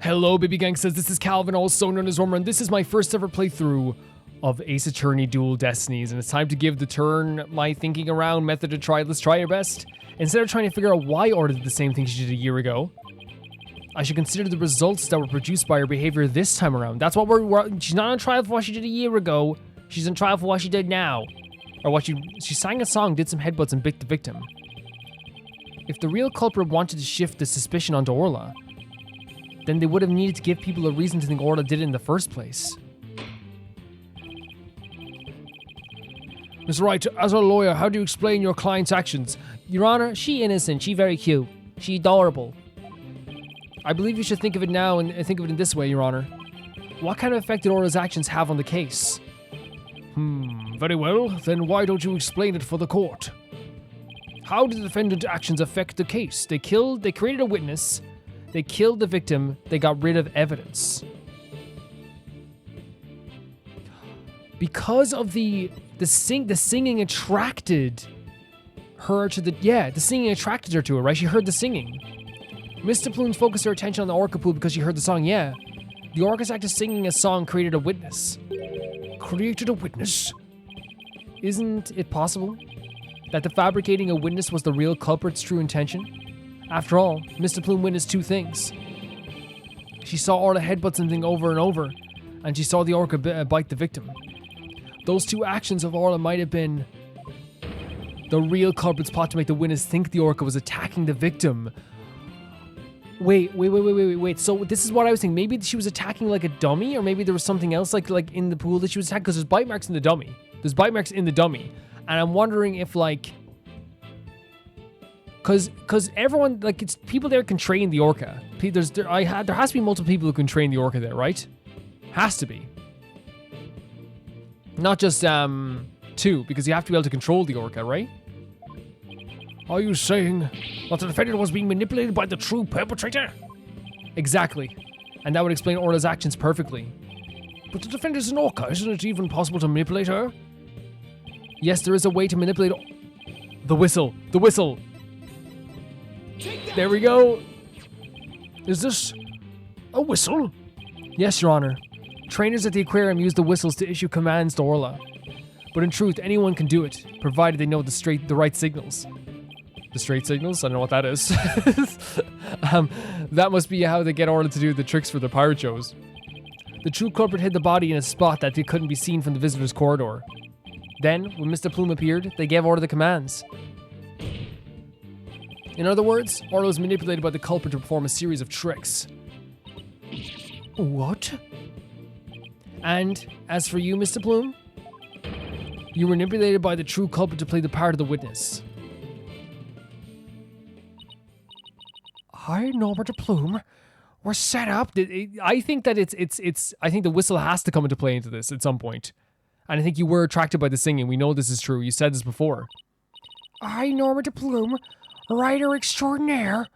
Hello, Baby Gang says this is Calvin, also known as Orla, and this is my first ever playthrough of Ace Attorney Dual Destinies, and it's time to give the turn my thinking around method a try. Let's try our best. Instead of trying to figure out why Orla did the same thing she did a year ago, I should consider the results that were produced by her behavior this time around. That's what she's not on trial for what she did a year ago. She's on trial for what she did now. Or what she sang a song, did some headbutts, and bit the victim. If the real culprit wanted to shift the suspicion onto Orla, then they would have needed to give people a reason to think Orla did it in the first place. Mr. Wright, as a lawyer, how do you explain your client's actions? Your Honor, she innocent, she very cute. She adorable. I believe you should think of it now and think of it in this way, Your Honor. What kind of effect did Orla's actions have on the case? Very well. Then why don't you explain it for the court? How did the defendant's actions affect the case? They created a witness, they killed the victim, they got rid of evidence. Because of the singing attracted her to the singing attracted her to it, right? She heard the singing. Mr. Plume focused her attention on the orca pool because she heard the song, yeah. The orca's act of singing a song created a witness. Created a witness? Isn't it possible that the fabricating a witness was the real culprit's true intention? After all, Mr. Plume witnessed two things. She saw Orla headbutt something over and over, and she saw the orca bite the victim. Those two actions of Orla might have been the real culprit's plot to make the witness think the orca was attacking the victim. Wait. So this is what I was thinking. Maybe she was attacking like a dummy, or maybe there was something else like in the pool that she was attacking, because there's bite marks in the dummy. And I'm wondering if because everyone, it's people there can train the orca. There has to be multiple people who can train the orca there, right? Has to be. Not just two, because you have to be able to control the orca, right? Are you saying that the defendant was being manipulated by the true perpetrator? Exactly. And that would explain Orla's actions perfectly. But the defendant is an orca. Isn't it even possible to manipulate her? Yes, there is a way to manipulate the whistle. The whistle. There we go. Is this a whistle? Yes, Your Honor. Trainers at the aquarium use the whistles to issue commands to Orla. But in truth, anyone can do it, provided they know the right signals. The straight signals? I don't know what that is. That must be how they get Orla to do the tricks for the pirate shows. The true culprit hid the body in a spot that they couldn't be seen from the visitor's corridor. Then, when Mr. Plume appeared, they gave Orla the commands. In other words, Orla was manipulated by the culprit to perform a series of tricks. What? And, as for you, Mr. Plume, you were manipulated by the true culprit to play the part of the witness. I, Norbert Plume, were set up. I think that I think the whistle has to come into play into this at some point. And I think you were attracted by the singing. We know this is true. You said this before. I, Norbert Plume, writer extraordinaire,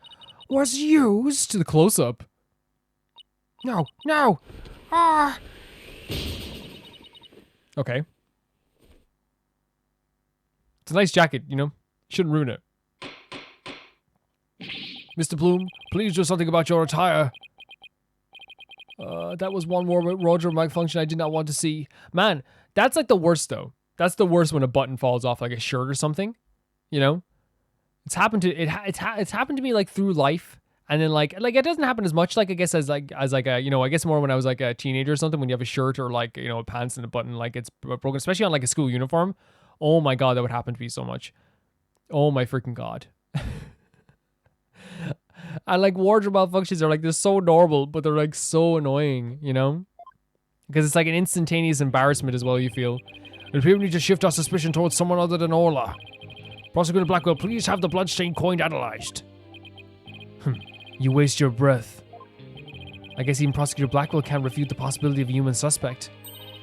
was used to the close-up. No. Okay. It's a nice jacket, you know? Shouldn't ruin it. Mr. Plume, please do something about your attire. That was one more Roger malfunction I did not want to see. Man, that's like the worst though. That's the worst when a button falls off like a shirt or something. You know? It's happened to it's happened to me like through life. And then like it doesn't happen as much like I guess as a you know, I guess more when I was like a teenager or something, when you have a shirt or like, you know, pants and a button like it's broken, especially on like a school uniform. Oh my god, that would happen to me so much. Oh my freaking god. And like wardrobe malfunctions are like, they're so normal, but they're like so annoying, you know? Because it's like an instantaneous embarrassment as well, you feel. We people need to shift our suspicion towards someone other than Orla. Prosecutor Blackwell, please have the bloodstained coin analyzed. You waste your breath. I guess even Prosecutor Blackwell can't refute the possibility of a human suspect.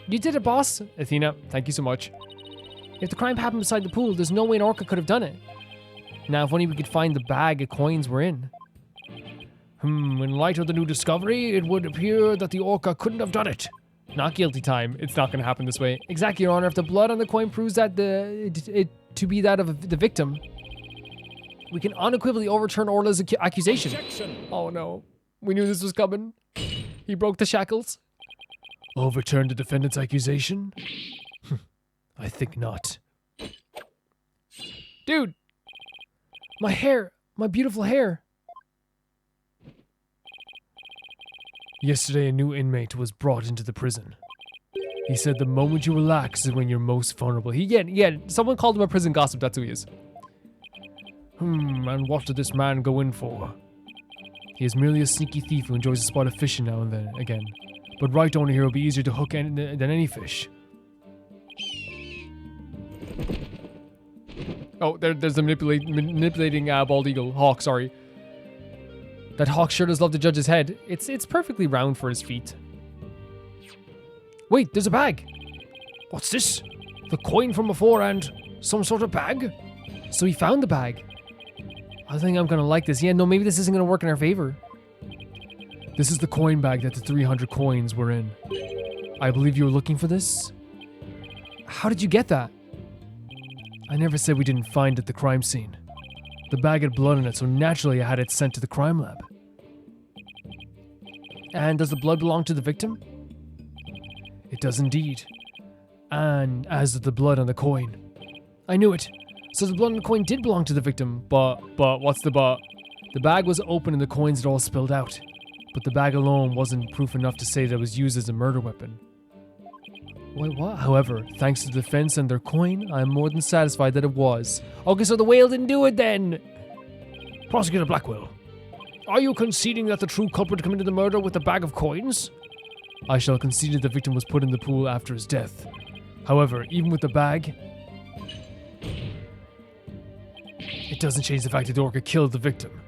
You did it, boss. Athena, thank you so much. If the crime happened beside the pool, there's no way an orca could have done it. Now, if only we could find the bag of coins we're in. In light of the new discovery, it would appear that the orca couldn't have done it. Not guilty time. It's not going to happen this way. Exactly, Your Honor. If the blood on the coin proves that it to be that of the victim, we can unequivocally overturn Orla's accusation. Objection. Oh no. We knew this was coming. He broke the shackles. Overturn the defendant's accusation? I think not. Dude! My hair! My beautiful hair! Yesterday, a new inmate was brought into the prison. He said the moment you relax is when you're most vulnerable. Someone called him a prison gossip, that's who he is. And what did this man go in for? He is merely a sneaky thief who enjoys a spot of fishing now and then, again. But Wright owner here will be easier to hook than any fish. Oh, there's the manipulating bald eagle. Hawk, sorry. That hawk sure does love to judge his head. It's perfectly round for his feet. Wait, there's a bag. What's this? The coin from before and some sort of bag? So he found the bag. I think I'm gonna like this. Yeah, no, maybe this isn't gonna work in our favor. This is the coin bag that the 300 coins were in. I believe you were looking for this? How did you get that? I never said we didn't find it at the crime scene. The bag had blood in it, so naturally I had it sent to the crime lab. And does the blood belong to the victim? It does indeed. And as does the blood on the coin. I knew it. So the blood on the coin did belong to the victim, but what's the but? The bag was open and the coins had all spilled out. But the bag alone wasn't proof enough to say that it was used as a murder weapon. Wait, what? However, thanks to the defense and their coin, I am more than satisfied that it was. Okay, so the whale didn't do it then! Prosecutor Blackwell, are you conceding that the true culprit committed the murder with the bag of coins? I shall concede that the victim was put in the pool after his death. However, even with the bag, it doesn't change the fact that the orca killed the victim.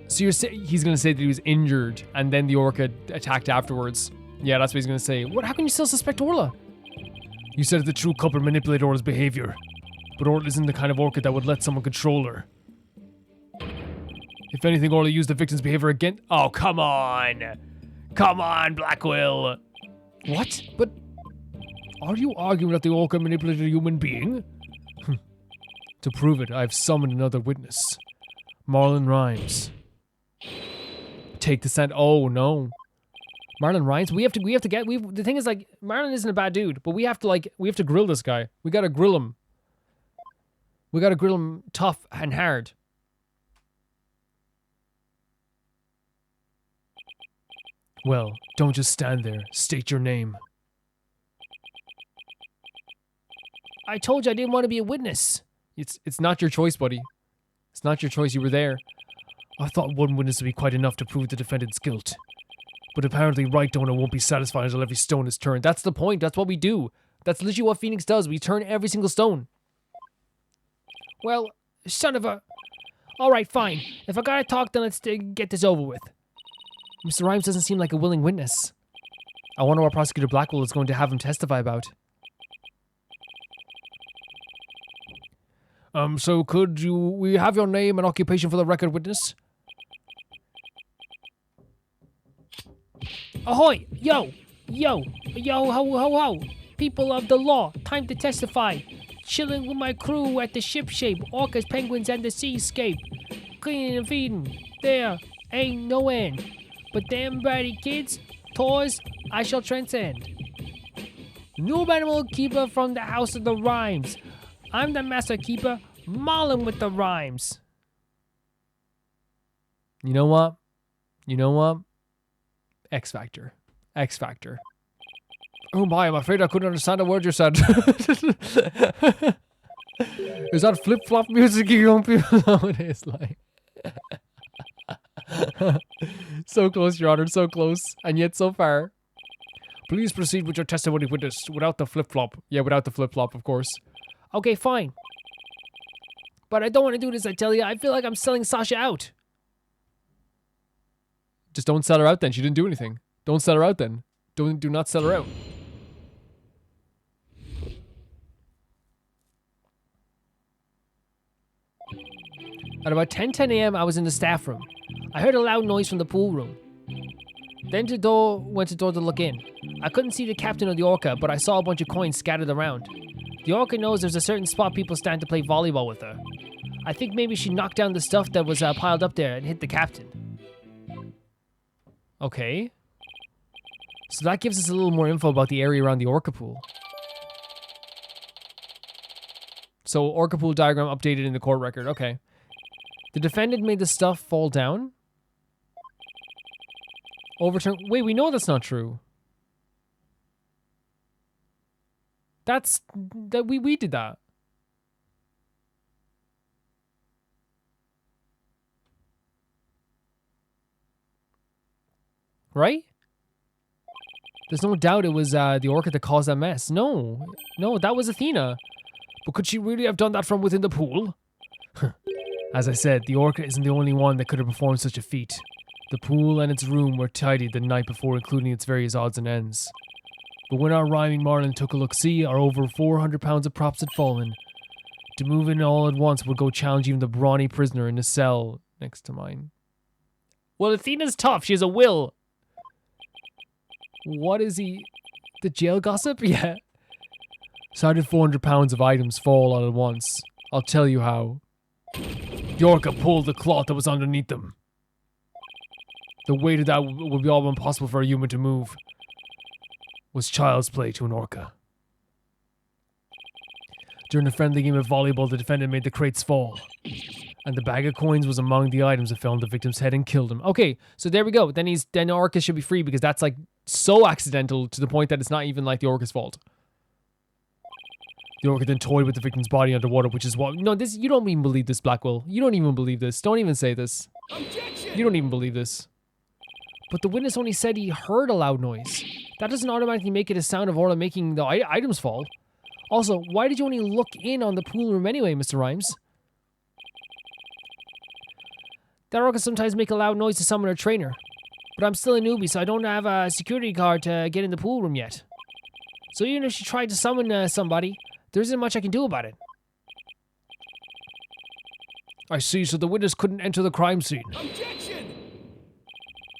So he's going to say that he was injured and then the orca attacked afterwards. Yeah, that's what he's going to say. What? How can you still suspect Orla? You said that the true culprit manipulated Orla's behavior. But Orla isn't the kind of orca that would let someone control her. If anything, Orla used the victim's behavior against... Oh, come on! Come on, Blackwell! What? But... Are you arguing that the orca manipulated a human being? To prove it, I've summoned another witness. Marlon Rhymes. Take the stand. Oh, no. Marlon Rhymes? The thing is, like, Marlon isn't a bad dude, but we have to grill this guy. We gotta grill him. We gotta grill him tough and hard. Well, don't just stand there. State your name. I told you I didn't want to be a witness. It's not your choice, buddy. It's not your choice. You were there. I thought one witness would be quite enough to prove the defendant's guilt. But apparently Wright owner won't be satisfied until every stone is turned. That's the point. That's what we do. That's literally what Phoenix does. We turn every single stone. Well, son of a... Alright, fine. If I gotta talk, then let's get this over with. Mr. Rhymes doesn't seem like a willing witness. I wonder what Prosecutor Blackwell is going to have him testify about. So could we have your name and occupation for the record, witness? Ahoy! Yo! Yo! Yo, ho, ho, ho! People of the law, time to testify. Chilling with my crew at the ship shape, orcas, penguins, and the seascape. Cleaning and feeding. There ain't no end. But them bratty kids, toys, I shall transcend. New animal keeper from the house of the rhymes. I'm the master keeper, Marlon with the rhymes. You know what? You know what? X Factor. X Factor. Oh my, I'm afraid I couldn't understand a word you said. Is that flip-flop music you young people nowadays like? So close, Your Honor, so close, and yet so far. Please proceed with your testimony, witness, without the flip-flop. Yeah, without the flip-flop, of course. Okay, fine. But I don't want to do this, I tell you. I feel like I'm selling Sasha out. Just don't sell her out then. She didn't do anything. Don't sell her out then. Do not sell her out. At about 10 a.m., I was in the staff room. I heard a loud noise from the pool room. Then went to the door to look in. I couldn't see the captain of the orca, but I saw a bunch of coins scattered around. The orca knows there's a certain spot people stand to play volleyball with her. I think maybe she knocked down the stuff that was piled up there and hit the captain. Okay. So that gives us a little more info about the area around the orca pool. So orca pool diagram updated in the court record. Okay. The defendant made the stuff fall down. Overturn. Wait, we know that's not true. That we did that. Right? There's no doubt it was the orca that caused that mess. No, that was Athena. But could she really have done that from within the pool? As I said, the orca isn't the only one that could have performed such a feat. The pool and its room were tidied the night before, including its various odds and ends. But when our rhyming Marlon took a look-see, our over 400 pounds of props had fallen. To move in all at once would go challenge even the brawny prisoner in the cell next to mine. Well, Athena's tough. She has a will. What is he? The jail gossip? Yeah. So how did 400 pounds of items fall all at once? I'll tell you how. The orca pulled the cloth that was underneath them. The weight of that would be all impossible for a human to move. Was child's play to an orca. During a friendly game of volleyball, the defendant made the crates fall. And the bag of coins was among the items that fell on the victim's head and killed him. Okay, so there we go. Then the orca should be free because that's like so accidental to the point that it's not even like the orca's fault. The orca then toyed with the victim's body underwater, which is what... No, this, you don't even believe this, Blackwell. You don't even believe this. Don't even say this. Objection! You don't even believe this. But the witness only said he heard a loud noise. That doesn't automatically make it a sound of Orla making the items fall. Also, why did you only look in on the pool room anyway, Mr. Rhymes? That orca sometimes make a loud noise to summon a trainer. But I'm still a newbie, so I don't have a security card to get in the pool room yet. So even if she tried to summon somebody, there isn't much I can do about it. I see, so the witness couldn't enter the crime scene. Objection!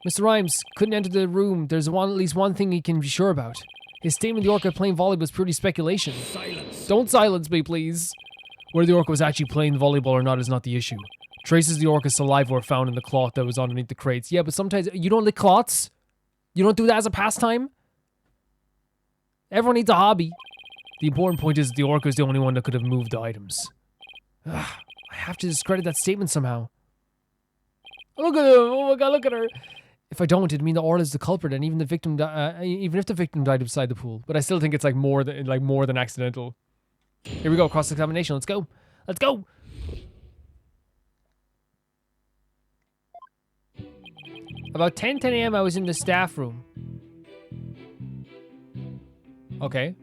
Mr. Rhymes couldn't enter the room. There's at least one thing he can be sure about. His statement the orca playing volley was purely speculation. Silence. Don't silence me, please. Whether the orca was actually playing volleyball or not is not the issue. Traces of the orca's saliva were found in the cloth that was underneath the crates. Yeah, but sometimes you don't lick cloths. You don't do that as a pastime. Everyone needs a hobby. The important point is that the orca is the only one that could have moved the items. I have to discredit that statement somehow. Look at her! Oh my god, look at her! If I don't, it'd mean that Orla is the culprit, and even the victim, even if the victim died beside the pool. But I still think it's like more than accidental. Here we go, cross-examination. Let's go. Let's go. About 10 a.m. I was in the staff room. Okay.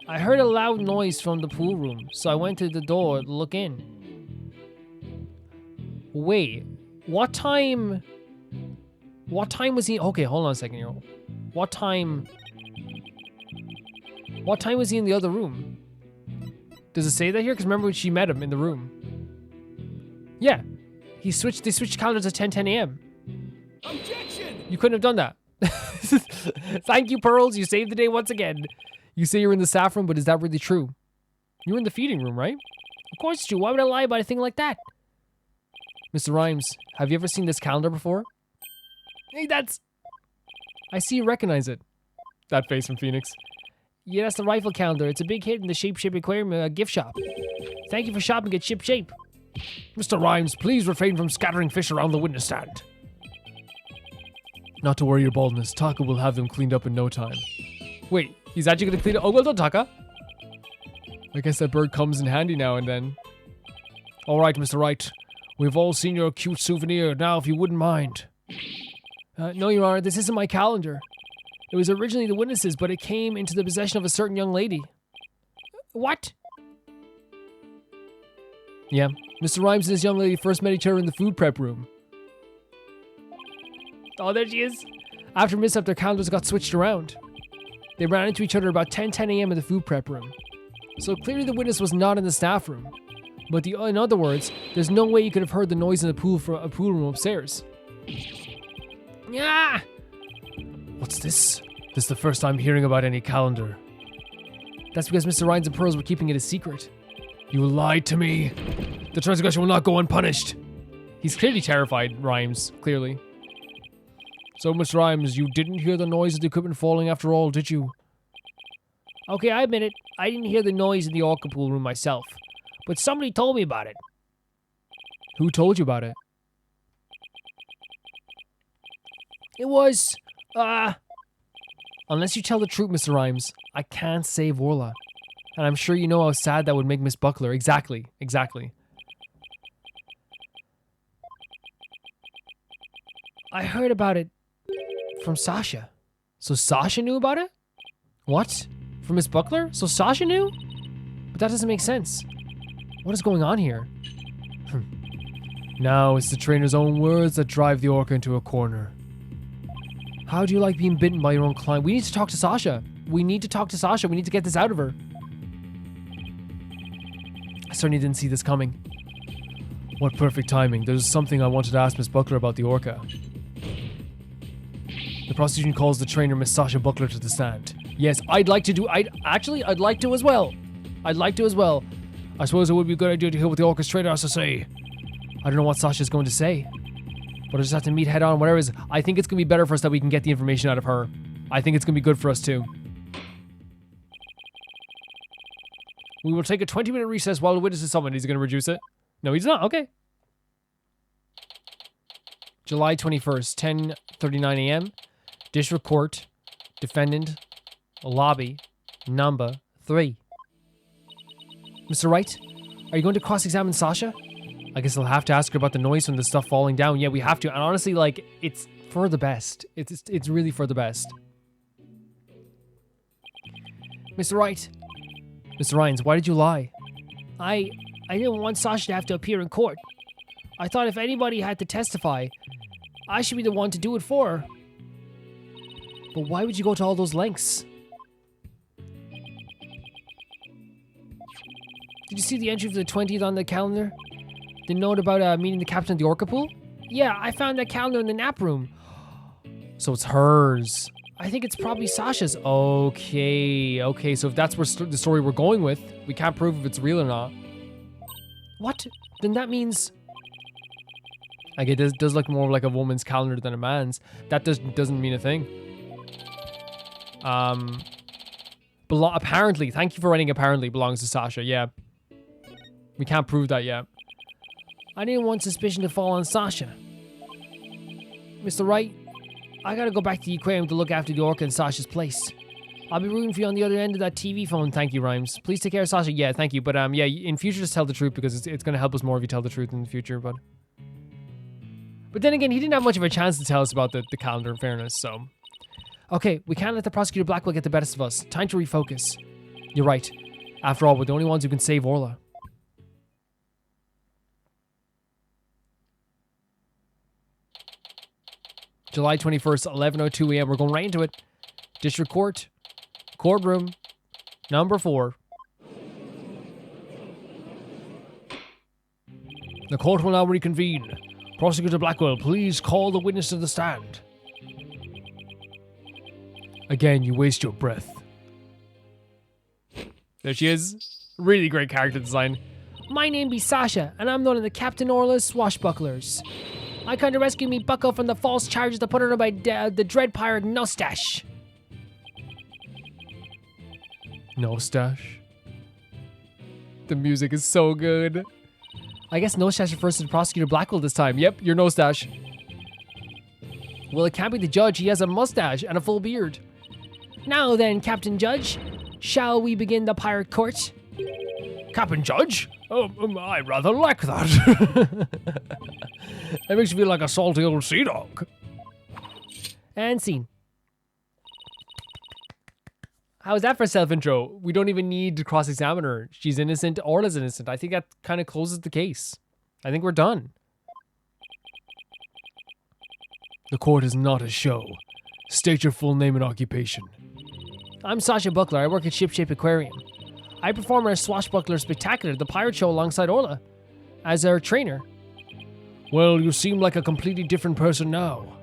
I heard a loud noise from the pool room, so I went to the door to look in. Wait, what time was he? Okay, hold on a second here. What time was he in the other room? Does it say that here? Because remember when she met him in the room. Yeah, they switched calendars at 10 a.m. Objection! You couldn't have done that. Thank you, Pearls. You saved the day once again. You say you're in the staff room, but is that really true? You're in the feeding room, right? Of course it's true. Why would I lie about a thing like that? Mr. Rhymes, have you ever seen this calendar before? Hey, I see you recognize it. That face from Phoenix. Yeah, that's the rifle calendar. It's a big hit in the Shape Aquarium gift shop. Thank you for shopping at Ship Shape. Mr. Rhymes, please refrain from scattering fish around the witness stand. Not to worry your baldness. Taka will have them cleaned up in no time. Wait, he's actually going to clean it? Oh, well done, Taka. I guess that bird comes in handy now and then. All right, Mr. Wright. We've all seen your cute souvenir. Now, if you wouldn't mind. No, Your Honor, this isn't my calendar. It was originally the witness's, but it came into the possession of a certain young lady. What? Yeah, Mr. Rhymes and his young lady first met each other in the food prep room. Oh, there she is. After mishap, their calendars got switched around. They ran into each other about 10 a.m. in the food prep room. So clearly the witness was not in the staff room. But in other words, there's no way you could have heard the noise in the pool room upstairs. Yeah. What's this? This is the first time hearing about any calendar. That's because Mr. Rhymes and Pearls were keeping it a secret. You lied to me. The transgression will not go unpunished. He's clearly terrified, Rhymes, clearly. So, Miss Rhymes, you didn't hear the noise of the equipment falling after all, did you? Okay, I admit it. I didn't hear the noise in the orca pool room myself. But somebody told me about it. Who told you about it? It was, Unless you tell the truth, Mr. Rhymes, I can't save Orla. And I'm sure you know how sad that would make Miss Buckler. Exactly. I heard about it from Sasha. So Sasha knew about it? What? From Miss Buckler? So Sasha knew? But that doesn't make sense. What is going on here? Now it's the trainer's own words that drive the orca into a corner. How do you like being bitten by your own client? We need to talk to Sasha. We need to get this out of her. I certainly didn't see this coming. What perfect timing. There's something I wanted to ask Miss Buckler about the orca. The prosecution calls the trainer, Miss Sasha Buckler, to the stand. Yes, I'd like to as well. I suppose it would be a good idea to hear what the orca's trainer has to say. I don't know what Sasha's going to say. But I just have to meet head on whatever it is. I think it's going to be better for us that we can get the information out of her. I think it's going to be good for us too. We will take a 20-minute recess while the witness is summoned. He's going to reduce it. No, he's not. Okay. July 21st, 10:39 a.m. District Court. Defendant. Lobby. Number 3. Mr. Wright, are you going to cross-examine Sasha? I guess I'll have to ask her about the noise from the stuff falling down. Yeah, we have to. And honestly, like, it's for the best. It's really for the best. Mr. Wright. Mr. Rhynes, why did you lie? I didn't want Sasha to have to appear in court. I thought if anybody had to testify, I should be the one to do it for her. But why would you go to all those lengths? Did you see the entry for the 20th on the calendar? The note about meeting the captain of the orca pool? Yeah, I found that calendar in the nap room. So it's hers. I think it's probably Sasha's. Okay, so if that's where the story we're going with, we can't prove if it's real or not. What? Then that means... I guess it does look more like a woman's calendar than a man's. That doesn't mean a thing. Apparently, thank you for writing apparently belongs to Sasha, yeah. We can't prove that yet. I didn't want suspicion to fall on Sasha. Mr. Wright, I gotta go back to the aquarium to look after the orca in Sasha's place. I'll be rooting for you on the other end of that TV phone. Thank you, Rhymes. Please take care of Sasha. Yeah, thank you. But yeah, in future, just tell the truth because it's gonna help us more if you tell the truth in the future. But then again, he didn't have much of a chance to tell us about the calendar, in fairness. So, okay, we can't let the prosecutor Blackwell get the best of us. Time to refocus. You're right. After all, we're the only ones who can save Orla. July 21st, 11:02 a.m. We're going right into it. District Court. Courtroom. Number 4. The court will now reconvene. Prosecutor Blackwell, please call the witness to the stand. Again, you waste your breath. There she is. Really great character design. My name be Sasha, and I'm known as the Captain Orla's Swashbucklers. I come to rescue me bucko from the false charges that put her on by the dread pirate Nostache. Nostache? The music is so good. I guess Nostache refers to the prosecutor Blackwell this time. Yep, you're Nostache. Well, it can't be the judge. He has a mustache and a full beard. Now then, Captain Judge, shall we begin the pirate court? Captain Judge? I rather like that. That makes me feel like a salty old sea dog. And scene. How's that for self-intro? We don't even need to cross-examine her. She's innocent. Orla's innocent. I think that kind of closes the case. I think we're done. The court is not a show. State your full name and occupation. I'm Sasha Buckler. I work at Shipshape Aquarium. I perform our Swashbuckler Spectacular, the pirate show alongside Orla, as our trainer. Well, you seem like a completely different person now.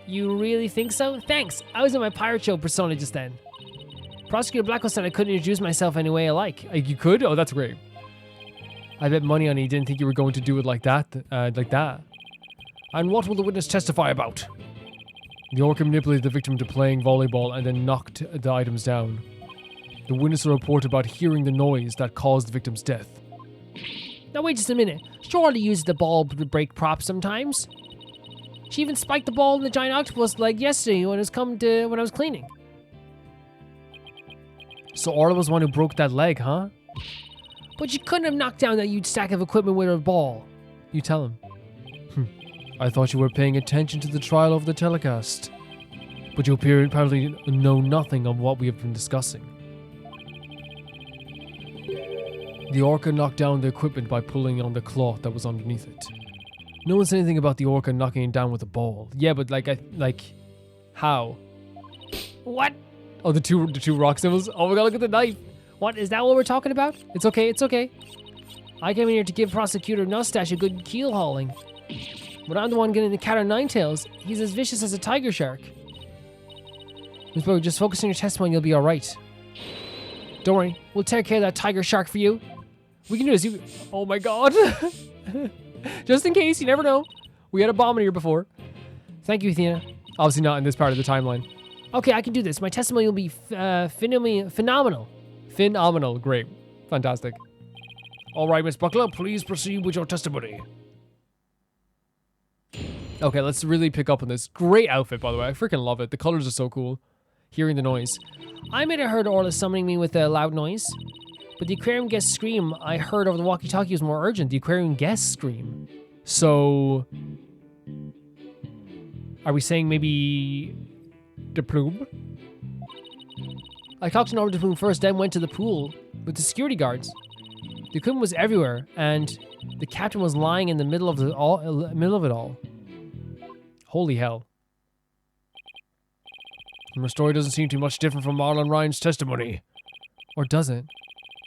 You really think so? Thanks. I was in my pirate show persona just then. Prosecutor Blackwell said I couldn't introduce myself any way I like. You could? Oh, that's great. I bet money on he didn't think you were going to do it like that. And what will the witness testify about? The orca manipulated the victim into playing volleyball and then knocked the items down. The witness will report about hearing the noise that caused the victim's death. Now wait just a minute. Surely uses the ball to break props sometimes. She even spiked the ball in the giant octopus leg yesterday when I was cleaning. So Orla was the one who broke that leg, huh? But you couldn't have knocked down that huge stack of equipment with a ball. You tell him. I thought you were paying attention to the trial of the telecast. But you apparently know nothing of what we have been discussing. The orca knocked down the equipment by pulling on the cloth that was underneath it. No one said anything about the orca knocking it down with a ball. Yeah, but how? What? Oh, the two rock symbols. Oh my god, look at the knife. What, is that what we're talking about? It's okay, it's okay. I came in here to give Prosecutor Mustache a good keel hauling. But I'm the one getting the cat on nine tails. He's as vicious as a tiger shark. Miss Bowie, just focus on your testimony, you'll be alright. Don't worry, we'll take care of that tiger shark for you. We can do this. Oh my god. Just in case, you never know. We had a bomb in here before. Thank you, Athena. Obviously not in this part of the timeline. Okay, I can do this. My testimony will be phenomenal. Phenomenal. Great. Fantastic. All right, Miss Buckler, please proceed with your testimony. Okay, let's really pick up on this. Great outfit, by the way. I freaking love it. The colors are so cool. Hearing the noise. I may have heard Orla summoning me with a loud noise, but the aquarium guest scream I heard over the walkie-talkie was more urgent. The aquarium guest scream. So, are we saying maybe the plume? I talked to Norman the Plume first, then went to the pool with the security guards. The equipment was everywhere, and the captain was lying in the middle of it all. Holy hell. And the story doesn't seem too much different from Marlon Ryan's testimony. Or does it?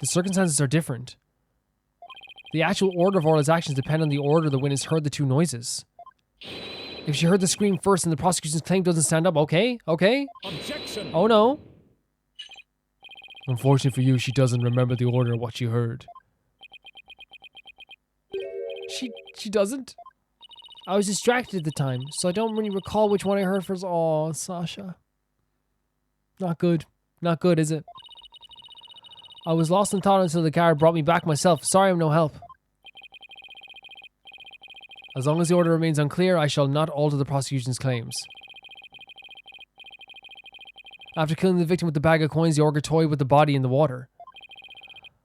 The circumstances are different. The actual order of Orla's actions depend on the order the witness heard the two noises. If she heard the scream first and the prosecution's claim doesn't stand up, okay? Objection! Oh no. Unfortunately for you, she doesn't remember the order of what she heard. She doesn't? I was distracted at the time, so I don't really recall which one I heard first. Aw, Sasha. Not good. Not good, is it? I was lost in thought until the guard brought me back myself. Sorry I'm no help. As long as the order remains unclear, I shall not alter the prosecution's claims. After killing the victim with the bag of coins, the orca toyed with the body in the water.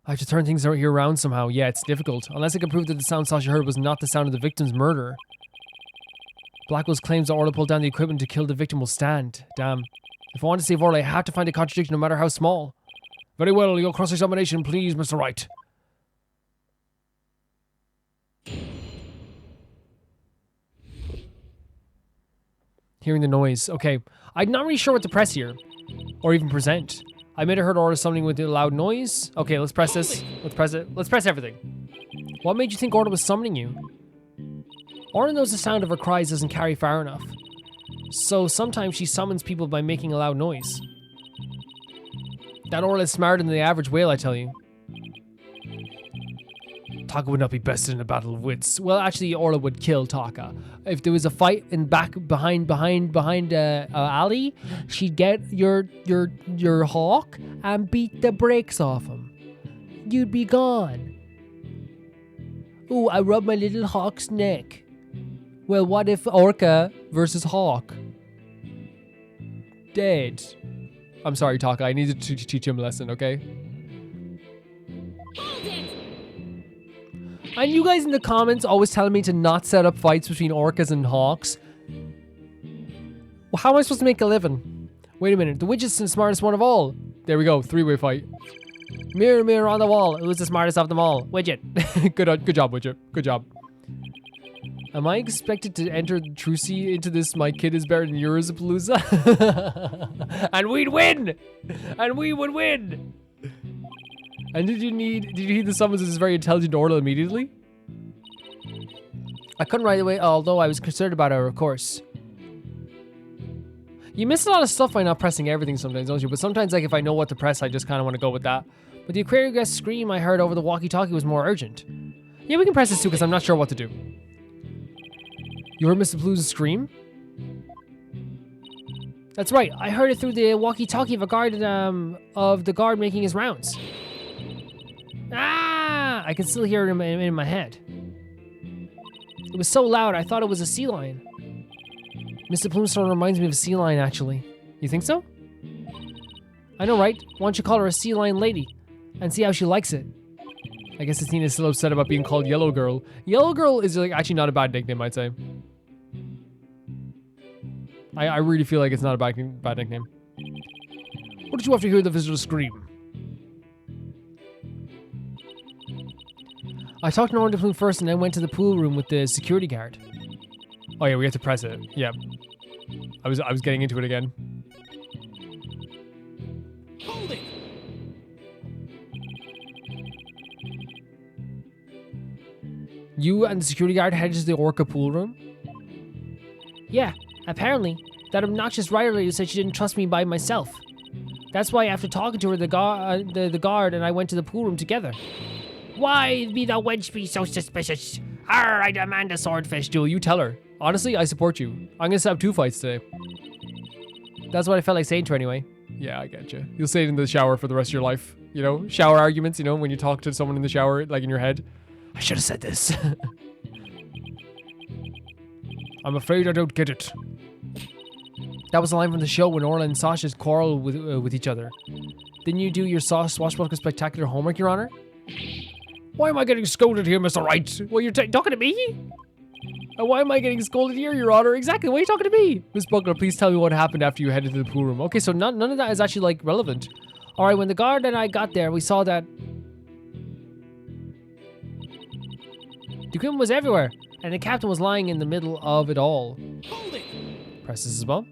I have to turn things here around somehow. Yeah, it's difficult. Unless I can prove that the sound Sasha heard was not the sound of the victim's murder. Blackwell's claims that Orla pulled down the equipment to kill the victim will stand. Damn. If I want to save Orla, I have to find a contradiction no matter how small. Very well, your cross-examination, please, Mr. Wright. Hearing the noise. Okay. I'm not really sure what to press here. Or even present. I may have heard Orla summoning with a loud noise. Okay, let's press this. Let's press it. Let's press everything. What made you think Orla was summoning you? Orla knows the sound of her cries doesn't carry far enough. So sometimes she summons people by making a loud noise. That Orla is smarter than the average whale, I tell you. Taka would not be bested in a battle of wits. Well, actually, Orla would kill Taka. If there was a fight in behind Ali, she'd get your hawk and beat the brakes off him. You'd be gone. Ooh, I rubbed my little hawk's neck. Well, what if orca versus hawk? Dead. I'm sorry, Taka. I needed to teach him a lesson, okay? And you guys in the comments always telling me to not set up fights between orcas and hawks. Well, how am I supposed to make a living? Wait a minute. The widget's the smartest one of all. There we go. Three-way fight. Mirror, mirror on the wall. Who's the smartest of them all? Widget. Good job, Widget. Good job. Am I expected to enter Trucy into this My Kid Is Better Than Yours Palooza? And we'd win! And we would win! And did you heed the summons of this very intelligent Orla immediately? I couldn't right away, although I was concerned about her, of course. You miss a lot of stuff by not pressing everything sometimes, don't you? But sometimes, like, if I know what to press, I just kind of want to go with that. But the aquarium guest scream I heard over the walkie-talkie was more urgent. Yeah, we can press this too, because I'm not sure what to do. You heard Mr. Blue's scream? That's right. I heard it through the walkie-talkie of the guard making his rounds. Ah! I can still hear it in my head. It was so loud, I thought it was a sea lion. Mr. Plume sort of reminds me of a sea lion, actually. You think so? I know, right? Why don't you call her a sea lion lady and see how she likes it? I guess Destinies is still upset about being called Yellow Girl. Yellow Girl is like actually not a bad nickname, I'd say. I really feel like it's not a bad nickname. What did you have to hear the visitor scream? I talked to Plume first and then went to the pool room with the security guard. Oh yeah, we have to press it. Yeah. I was getting into it again. Hold it! You and the security guard headed to the orca pool room? Yeah, apparently. That obnoxious writer lady said she didn't trust me by myself. That's why after talking to her, the guard and I went to the pool room together. Why be the wench be so suspicious? Arr, I demand a swordfish duel. You tell her. Honestly, I support you. I'm gonna set up 2 fights today. That's what I felt like saying to her anyway. Yeah, I get you. You'll say it in the shower for the rest of your life. You know, shower arguments, you know, when you talk to someone in the shower, like in your head. I should have said this. I'm afraid I don't get it. That was a line from the show when Orla and Sasha quarrel with each other. Didn't you do your Swashbuckler Spectacular homework, Your Honor? Why am I getting scolded here, Mr. Wright? Well, you're talking to me? Why am I getting scolded here, Your Honor? Exactly, why are you talking to me? Miss Buckler, please tell me what happened after you headed to the pool room. Okay, so none of that is actually, like, relevant. Alright, when the guard and I got there, we saw that the equipment was everywhere, and the captain was lying in the middle of it all. Hold it! Press this as well.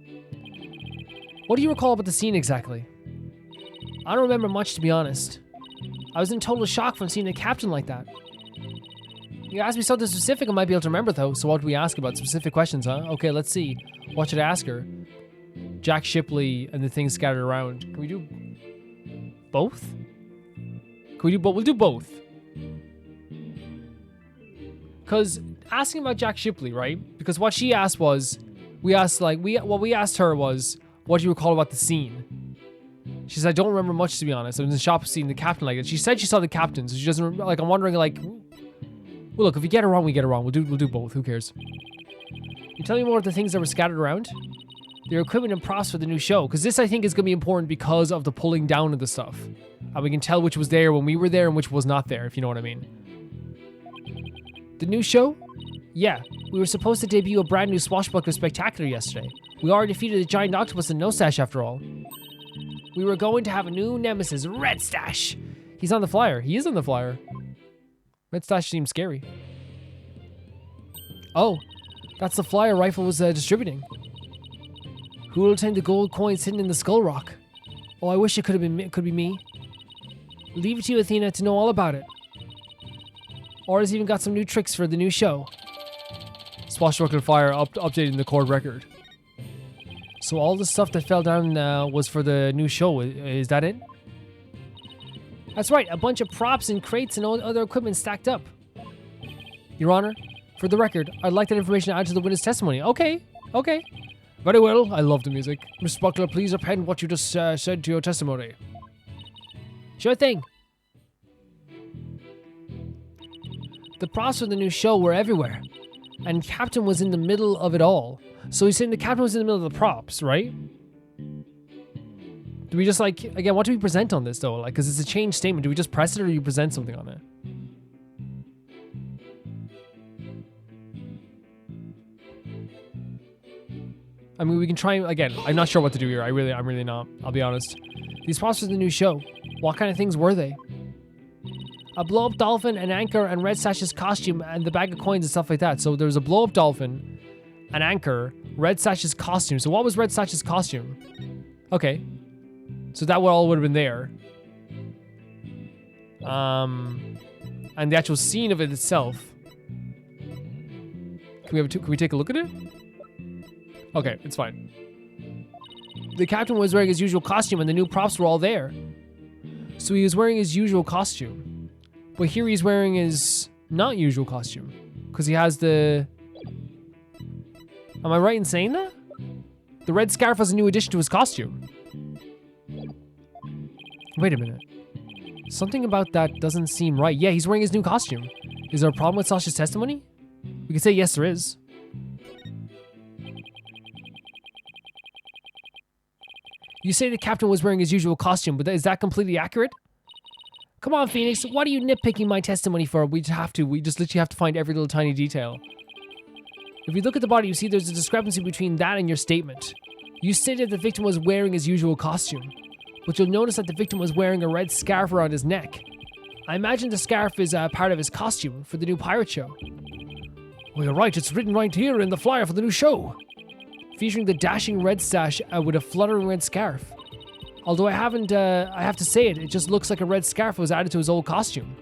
What do you recall about the scene exactly? I don't remember much, to be honest. I was in total shock from seeing the captain like that. You asked me something specific I might be able to remember, though, so what do we ask about? Specific questions, huh? Okay, let's see. What should I ask her? Jack Shipley and the things scattered around. Can we do both? Can we do both? We'll do both. Because asking about Jack Shipley, right? Because what she asked was, we asked her was, what do you recall about the scene? She said, I don't remember much, to be honest. I was in the shop seeing the captain like it. She said she saw the captain, so she doesn't remember. Like, I'm wondering, like, well, look, if we get it wrong, we get it wrong. We'll do both. Who cares? You tell me more of the things that were scattered around? Their equipment and props for the new show. Because this, I think, is going to be important because of the pulling down of the stuff. And we can tell which was there when we were there and which was not there, if you know what I mean. The new show? Yeah, we were supposed to debut a brand new Swashbuckler Spectacular yesterday. We already defeated the giant octopus in No Stash after all. We were going to have a new nemesis, Red Stash. He's on the flyer. He is on the flyer. Red Stash seems scary. Oh, that's the flyer Rifle was distributing. Who will obtain the gold coins hidden in the skull rock? Oh, I wish it could be me. Leave it to you, Athena, to know all about it. Orla's even got some new tricks for the new show. Swashbuckler Fire updating the chord record. So all the stuff that fell down was for the new show. Is that it? That's right. A bunch of props and crates and other equipment stacked up. Your Honor, for the record, I'd like that information added to the witness testimony. Okay. Very well. I love the music. Mr. Buckler, please append what you just said to your testimony. Sure thing. The props for the new show were everywhere. And Captain was in the middle of it all. So he's saying the captain was in the middle of the props, right? Do we just like, again, what do we present on this though? Like, because it's a change statement. Do we just press it or do you present something on it? I mean, we can try, again, I'm not sure what to do here. I'm really not. I'll be honest. These props for the new show. What kind of things were they? A blow-up dolphin, an anchor, and Red Sash's costume, and the bag of coins and stuff like that. So there's a blow-up dolphin, an anchor, Red Sash's costume. So what was Red Sash's costume? Okay. So that all would have been there. And the actual scene of it itself. Can we take a look at it? Okay, it's fine. The captain was wearing his usual costume and the new props were all there. So he was wearing his usual costume. But here he's wearing his not usual costume. Because he has the... Am I right in saying that? The red scarf was a new addition to his costume. Wait a minute. Something about that doesn't seem right. Yeah, he's wearing his new costume. Is there a problem with Sasha's testimony? We can say yes, there is. You say the captain was wearing his usual costume, but is that completely accurate? Come on, Phoenix. What are you nitpicking my testimony for? We just literally have to find every little tiny detail. If you look at the body, you see there's a discrepancy between that and your statement. You stated the victim was wearing his usual costume, but you'll notice that the victim was wearing a red scarf around his neck. I imagine the scarf is part of his costume for the new pirate show. Well, you're right. It's written right here in the flyer for the new show. Featuring the dashing red sash with a fluttering red scarf. Although I have to say it just looks like a red scarf was added to his old costume.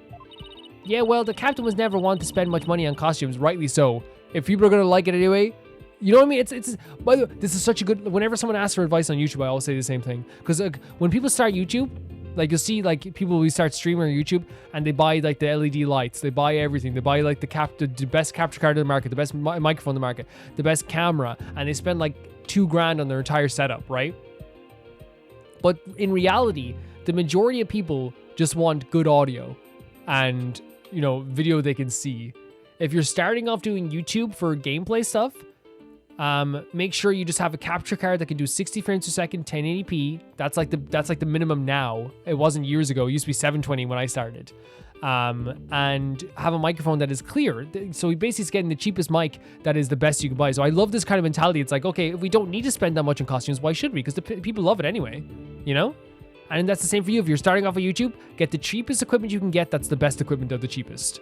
Yeah, well, the captain was never one to spend much money on costumes, rightly so. If people are gonna like it anyway, you know what I mean? It's. By the way, this is such a good. Whenever someone asks for advice on YouTube, I always say the same thing. Because when people start YouTube, like you'll see like people who start streaming on YouTube and they buy like the LED lights, they buy everything, they buy like the best capture card in the market, the best microphone in the market, the best camera, and they spend like $2,000 on their entire setup, right? But in reality, the majority of people just want good audio and, you know, video they can see. If you're starting off doing YouTube for gameplay stuff, make sure you just have a capture card that can do 60 frames per second, 1080p. That's like the minimum now. It wasn't years ago. It used to be 720 when I started. And have a microphone that is clear. So he basically is getting the cheapest mic that is the best you can buy. So I love this kind of mentality. It's like, okay, if we don't need to spend that much on costumes, why should we? Because the people love it anyway, you know? And that's the same for you. If you're starting off on YouTube, get the cheapest equipment you can get. That's the best equipment of the cheapest.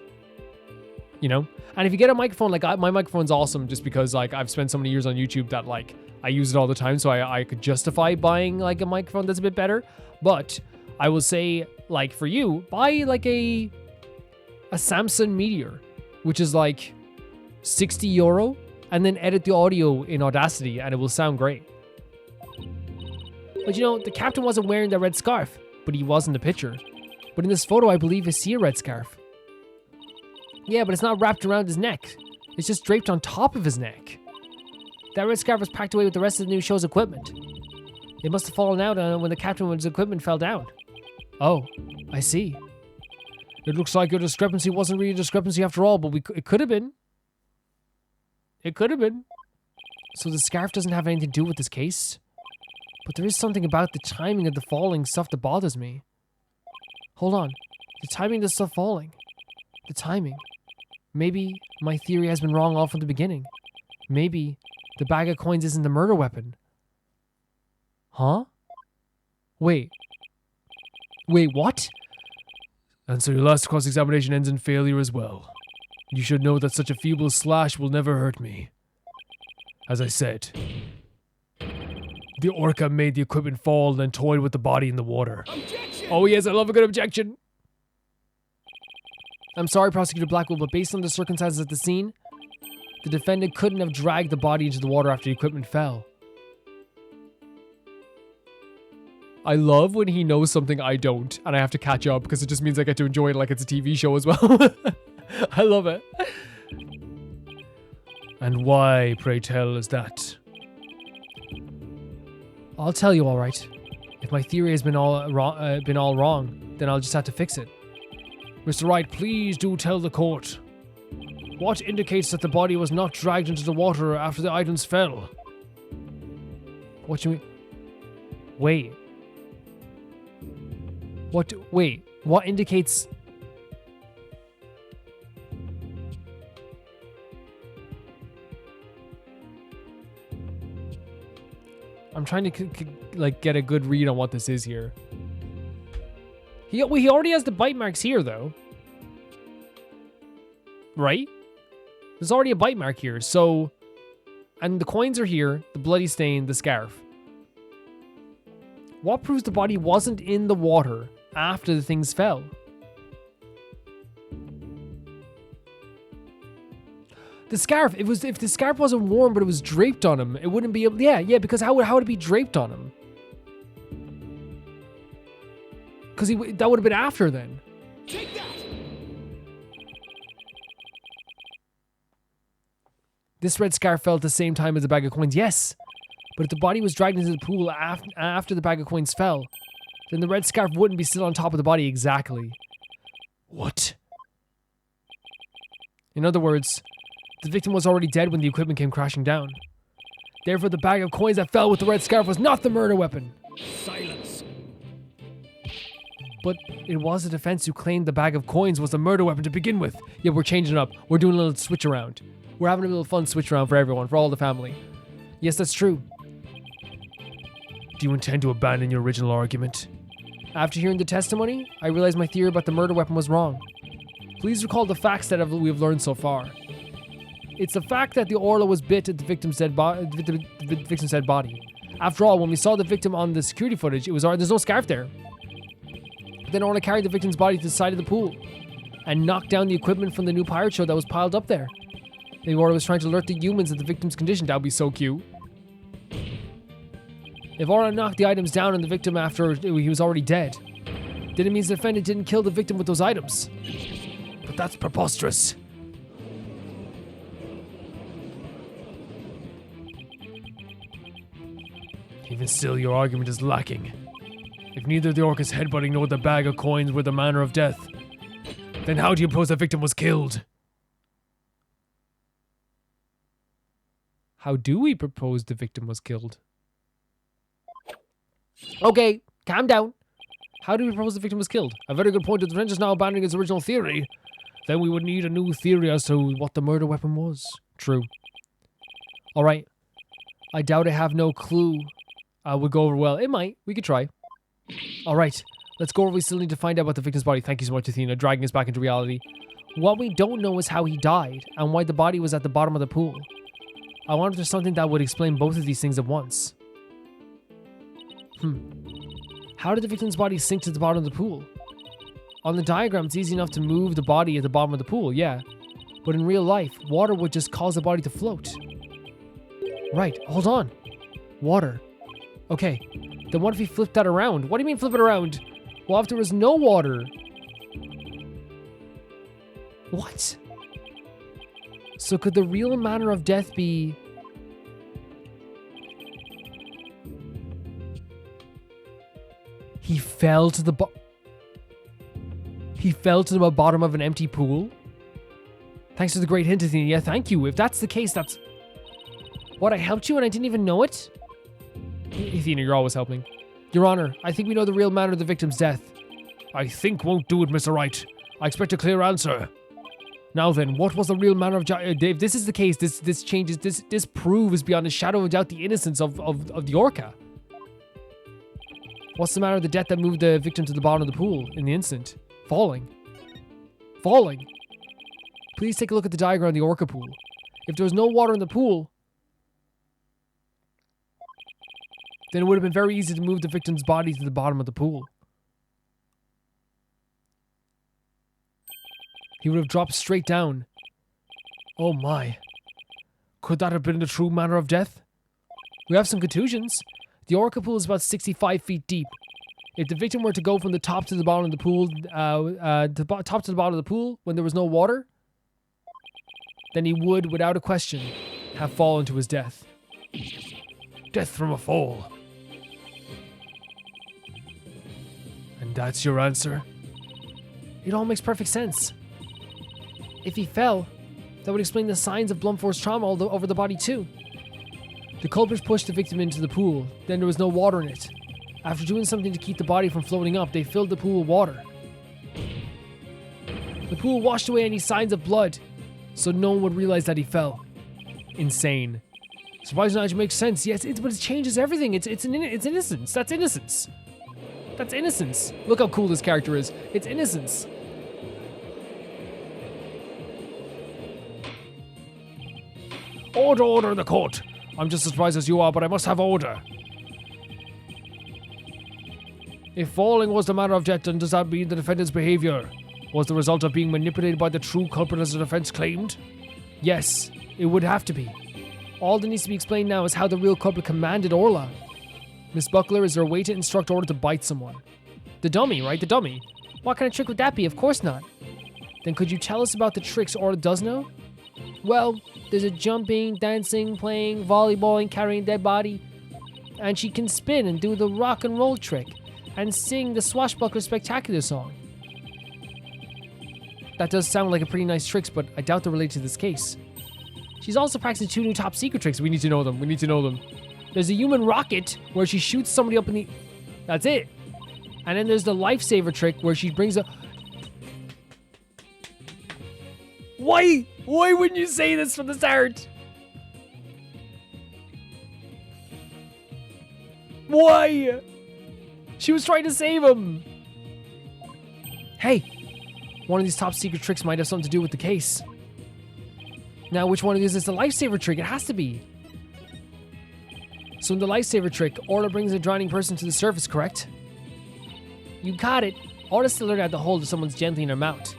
You know? And if you get a microphone, like my microphone's awesome just because like I've spent so many years on YouTube that like I use it all the time. So I could justify buying like a microphone that's a bit better. But I will say, like for you, buy like a Samsung Meteor, which is like €60, and then edit the audio in Audacity and it will sound great. But you know, the captain wasn't wearing the red scarf, but he was in the picture. But in this photo, I believe I see a red scarf. Yeah, but it's not wrapped around his neck. It's just draped on top of his neck. That red scarf was packed away with the rest of the new show's equipment. It must have fallen out when the captain's equipment fell down. Oh, I see. It looks like your discrepancy wasn't really a discrepancy after all, but it could have been. It could have been. So the scarf doesn't have anything to do with this case? But there is something about the timing of the falling stuff that bothers me. Hold on. The timing of the stuff falling. The timing. Maybe my theory has been wrong all from the beginning. Maybe the bag of coins isn't the murder weapon. Huh? Wait, what? And so your last cross-examination ends in failure as well. You should know that such a feeble slash will never hurt me. As I said, the orca made the equipment fall and then toyed with the body in the water. Objection! Oh yes, I love a good objection. I'm sorry, Prosecutor Blackwell, but based on the circumstances at the scene, the defendant couldn't have dragged the body into the water after the equipment fell. I love when he knows something I don't, and I have to catch up, because it just means I get to enjoy it like it's a TV show as well. I love it. And why, pray tell, is that? I'll tell you all right. If my theory has been all wrong, then I'll just have to fix it. Mr. Wright, please do tell the court. What indicates that the body was not dragged into the water after the items fell? What you mean? Wait. What indicates... I'm trying to like get a good read on what this is here. He already has the bite marks here, though. Right? There's already a bite mark here, so... And the coins are here, the bloody stain, the scarf. What proves the body wasn't in the water after the things fell? The scarf, if the scarf wasn't warm but it was draped on him, it wouldn't be able... Yeah, because how would it be draped on him? Because that would have been after then. Take that! This red scarf fell at the same time as the bag of coins, yes. But if the body was dragged into the pool after the bag of coins fell, then the red scarf wouldn't be still on top of the body exactly. What? In other words, the victim was already dead when the equipment came crashing down. Therefore, the bag of coins that fell with the red scarf was not the murder weapon. Silence. But it was the defense who claimed the bag of coins was the murder weapon to begin with. Yeah, we're changing it up. We're doing a little switch around. We're having a little fun switch around for everyone, for all the family. Yes, that's true. Do you intend to abandon your original argument? After hearing the testimony, I realized my theory about the murder weapon was wrong. Please recall the facts that we've learned so far. It's the fact that the Orla was bit at the victim's dead body. After all, when we saw the victim on the security footage, there's no scarf there. But then Orla carried the victim's body to the side of the pool and knocked down the equipment from the new pirate show that was piled up there. Maybe Orla was trying to alert the humans of the victim's condition. That would be so cute. If Orla knocked the items down on the victim after he was already dead, then it means the defendant didn't kill the victim with those items. But that's preposterous. Even still, your argument is lacking. If neither the orca's headbutting nor the bag of coins were the manner of death, then how do you propose the victim was killed? How do we propose the victim was killed? Okay, calm down. How do we propose the victim was killed? A very good point. If the defendant is now abandoning his original theory, then we would need a new theory as to what the murder weapon was. True. Alright. I doubt I have no clue. Would go over well. It might. We could try. Alright. Let's go over. We still need to find out about the victim's body. Thank you so much, Athena, dragging us back into reality. What we don't know is how he died and why the body was at the bottom of the pool. I wonder if there's something that would explain both of these things at once. How did the victim's body sink to the bottom of the pool? On the diagram, it's easy enough to move the body at the bottom of the pool, yeah. But in real life, water would just cause the body to float. Right, hold on. Water. Okay, then what if he flipped that around? What do you mean flip it around? Well, if there was no water... What? So could the real manner of death be... He fell to the bottom of an empty pool? Thanks for the great hint, Athena. Yeah, thank you. If that's the case, that's... What, I helped you and I didn't even know it? Athena, you're always helping. Your Honor, I think we know the real manner of the victim's death. I think won't do it, Mr. Wright. I expect a clear answer. Now then, what was the real manner of Dave? This is the case. This changes. This proves beyond a shadow of doubt the innocence of the orca. What's the matter with the death that moved the victim to the bottom of the pool in the instant? Falling. Falling. Please take a look at the diagram of the orca pool. If there was no water in the pool, then it would have been very easy to move the victim's body to the bottom of the pool. He would have dropped straight down. Oh my. Could that have been the true manner of death? We have some contusions. The orca pool is about 65 feet deep. If the victim were to go from the top to the bottom of the pool, top to the bottom of the pool when there was no water, then he would, without a question, have fallen to his death. Death from a fall. And that's your answer? It all makes perfect sense. If he fell, that would explain the signs of blunt force trauma all over the body too. The culprits pushed the victim into the pool, then there was no water in it. After doing something to keep the body from floating up, they filled the pool with water. The pool washed away any signs of blood, so no one would realize that he fell. Insane. Surprising how it makes sense. Yes, but it changes everything. It's innocence. That's innocence. That's innocence. Look how cool this character is. It's innocence. Order, order in the court. I'm just as surprised as you are, but I must have order. If falling was the manner of death, then does that mean the defendant's behavior was the result of being manipulated by the true culprit as the defense claimed? Yes, it would have to be. All that needs to be explained now is how the real culprit commanded Orla. Miss Buckler, is there a way to instruct Orla to bite someone? The dummy, right? The dummy. What kind of trick would that be? Of course not. Then could you tell us about the tricks Orla does know? Well, there's a jumping, dancing, playing, volleyballing, carrying dead body. And she can spin and do the rock and roll trick and sing the Swashbuckler Spectacular song. That does sound like a pretty nice tricks, but I doubt they're related to this case. She's also practicing 2 new top secret tricks. We need to know them. We need to know them. There's a human rocket where she shoots somebody up in the... That's it. And then there's the lifesaver trick where she brings a... Why? Why wouldn't you say this from the start? Why? She was trying to save him. Hey, one of these top secret tricks might have something to do with the case. Now, which one of these is the lifesaver trick? It has to be. So in the lifesaver trick, Orla brings a drowning person to the surface, correct? You got it. Orla still learned how to hold someone's gently in her mouth.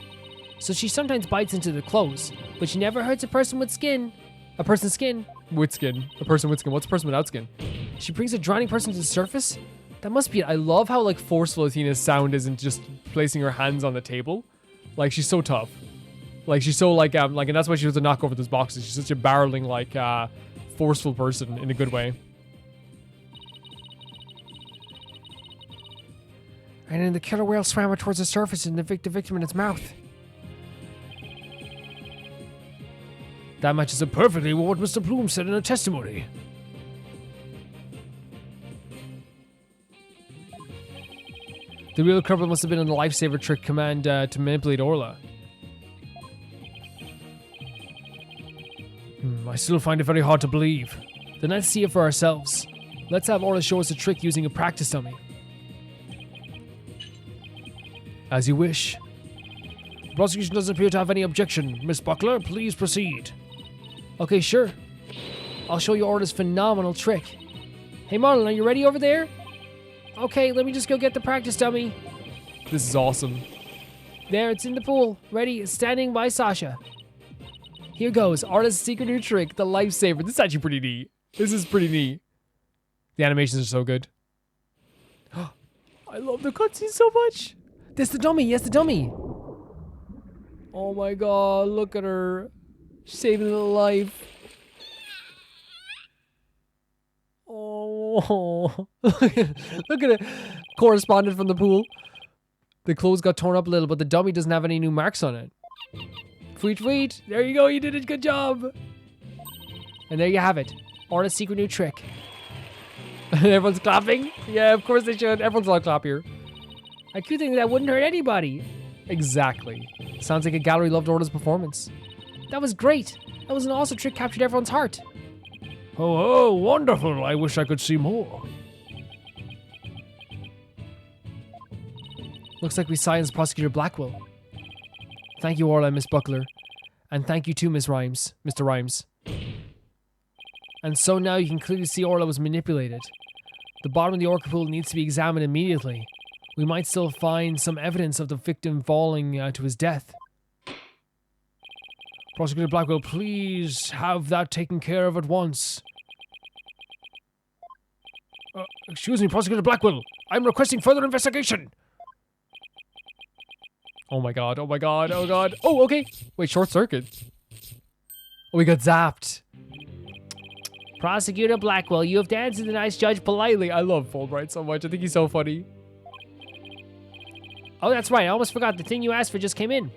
So she sometimes bites into their clothes, but she never hurts a person with skin. A person's skin? With skin. A person with skin. What's a person without skin? She brings a drowning person to the surface? That must be it. I love how like forceful Athena's sound isn't just placing her hands on the table. Like she's so tough. Like she's so like and that's why she was to knock over those boxes. She's such a barreling like forceful person in a good way. And then the killer whale swam her towards the surface and the victim in its mouth. That matches up perfectly with what Mr. Bloom said in her testimony. The real culprit must have been in the lifesaver trick command to manipulate Orla. I still find it very hard to believe. Then let's see it for ourselves. Let's have Orla show us a trick using a practice dummy. As you wish. The prosecution doesn't appear to have any objection. Miss Buckler, please proceed. Okay, sure. I'll show you Orla's phenomenal trick. Hey Marlon, are you ready over there? Okay, let me just go get the practice dummy. This is awesome. There, it's in the pool. Ready, standing by Sasha. Here goes, Orla's secret new trick, the lifesaver. This is actually pretty neat. This is pretty neat. The animations are so good. I love the cutscene so much. That's the dummy, yes, the dummy. Oh my god, look at her. She's saving a life. Oh, look at it. Correspondent from the pool. The clothes got torn up a little, but the dummy doesn't have any new marks on it. Tweet, tweet. There you go. You did it. Good job. And there you have it. Orla's secret new trick. Everyone's clapping? Yeah, of course they should. Everyone's all clap here. I could think that wouldn't hurt anybody. Exactly. Sounds like a gallery loved Orla's performance. That was great. That was an awesome trick, captured everyone's heart. Oh, wonderful. I wish I could see more. Looks like we silenced Prosecutor Blackwell. Thank you, Orla and Miss Buckler. And thank you too, Mr. Rhymes. And so now you can clearly see Orla was manipulated. The bottom of the orca pool needs to be examined immediately. We might still find some evidence of the victim falling to his death. Prosecutor Blackwell, please have that taken care of at once. Excuse me, Prosecutor Blackwell. I'm requesting further investigation. Oh my god, oh my god, oh god. Oh, okay. Wait, short circuit. Oh, we got zapped. Prosecutor Blackwell, you have to answer the nice judge politely. I love Fulbright so much. I think he's so funny. Oh, that's right. I almost forgot. The thing you asked for just came in.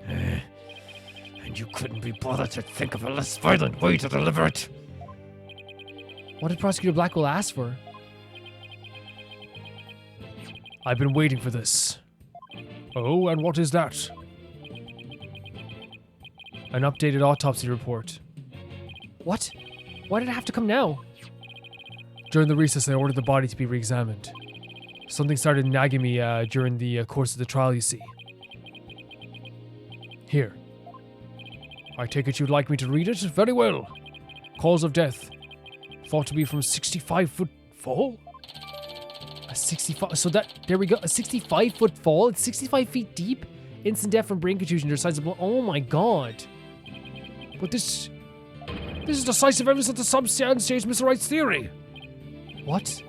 And you couldn't be bothered to think of a less violent way to deliver it. What did Prosecutor Blackwell ask for? I've been waiting for this. Oh, and what is that? An updated autopsy report. What? Why did it have to come now? During the recess, I ordered the body to be re-examined. Something started nagging me during the course of the trial, you see. Here. I take it you'd like me to read it? Very well. Cause of death. Thought to be from 65-foot fall? A 65... So that... There we go. A 65-foot fall? It's 65 feet deep? Instant death from brain contusion. There's signs of blood. Oh my god. But this is decisive evidence that the substance Mr. Wright's theory. What?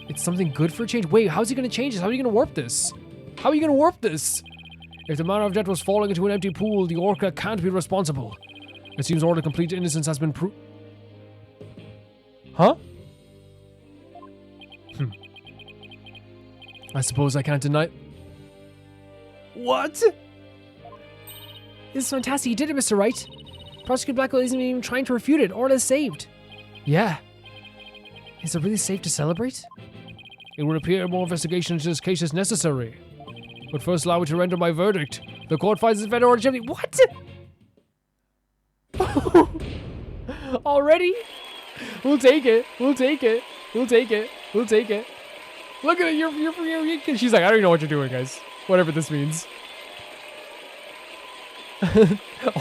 It's something good for a change? Wait, how's he going to change this? How are you going to warp this? How are you going to warp this? If the manner of death was falling into an empty pool, the orca can't be responsible. It seems Orla complete innocence has been proved. Huh? I suppose I can't deny... What? This is fantastic. You did it, Mr. Wright. Prosecutor Blackwell isn't even trying to refute it. Orla is saved. Yeah. Is it really safe to celebrate? It would appear more investigation into this case is necessary. But first allow me to render my verdict. The court finds this defendant Orla guilty. What? Already? We'll take it. We'll take it. We'll take it. We'll take it. Look at it. You're she's like, I don't even know what you're doing, guys. Whatever this means.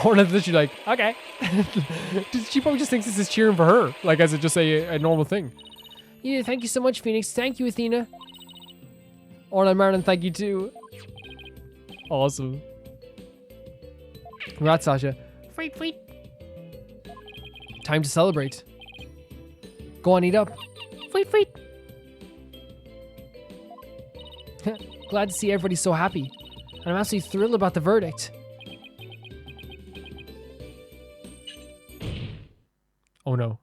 Orla's literally like, okay. She probably just thinks this is cheering for her. Like, as just a normal thing. Yeah, thank you so much, Phoenix. Thank you, Athena. Orla and Marlon, thank you too. Awesome. Congrats, Sasha. Wait. Time to celebrate. Go on, eat up. Wait. Glad to see everybody so happy. And I'm absolutely thrilled about the verdict. Oh no.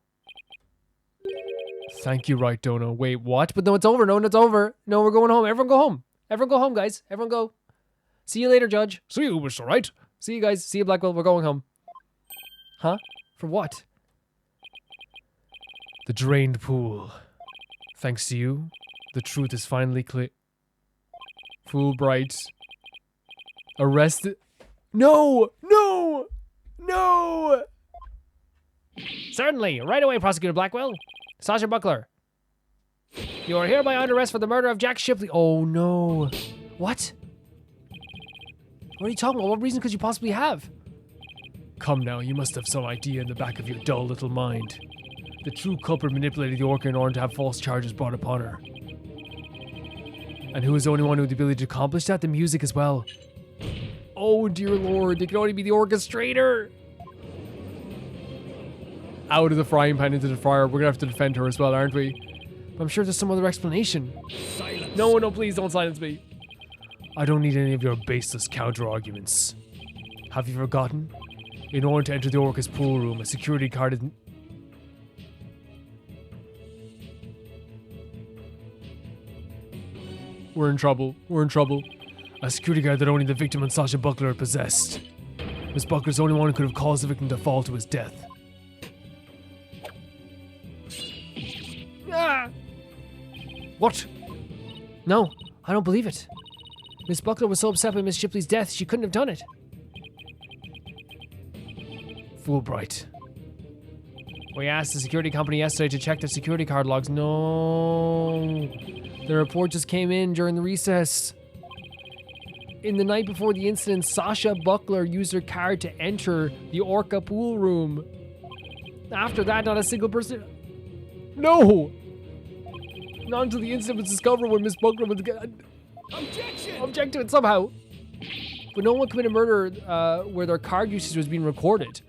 Thank you, Wright Dono. Wait, what? But no, it's over. No, it's over. No, we're going home. Everyone go home. Everyone go home, guys. Everyone go. See you later, Judge. See you, Mr. Wright. See you guys. See you, Blackwell. We're going home. Huh? For what? The drained pool. Thanks to you, the truth is finally clear. Fulbright. Arrested. No! Certainly. Right away, Prosecutor Blackwell. Sasha Buckler. You are hereby under arrest for the murder of Jack Shipley. Oh no. What? What are you talking about? What reason could you possibly have? Come now, you must have some idea in the back of your dull little mind. The true culprit manipulated the orca in order to have false charges brought upon her. And who is the only one with the ability to accomplish that? The music as well. Oh dear lord, it could only be the orchestrator. Out of the frying pan into the fire. We're gonna have to defend her as well, aren't we? But I'm sure there's some other explanation. Silence. No, please don't silence me. I don't need any of your baseless counter-arguments. Have you forgotten? In order to enter the orca's pool room, a security card is... We're in trouble. A security guard that only the victim and Sasha Buckler possessed. Miss Buckler's the only one who could have caused the victim to fall to his death. Ah! What? No, I don't believe it. Miss Buckler was so upset by Miss Shipley's death, she couldn't have done it. Fulbright. We asked the security company yesterday to check their security card logs. No. The report just came in during the recess. In the night before the incident, Sasha Buckler used her card to enter the orca pool room. After that, not a single person... No! Not until the incident was discovered when Miss Buckler was... Objection! Object to it somehow. But no one committed murder where their card usage was being recorded.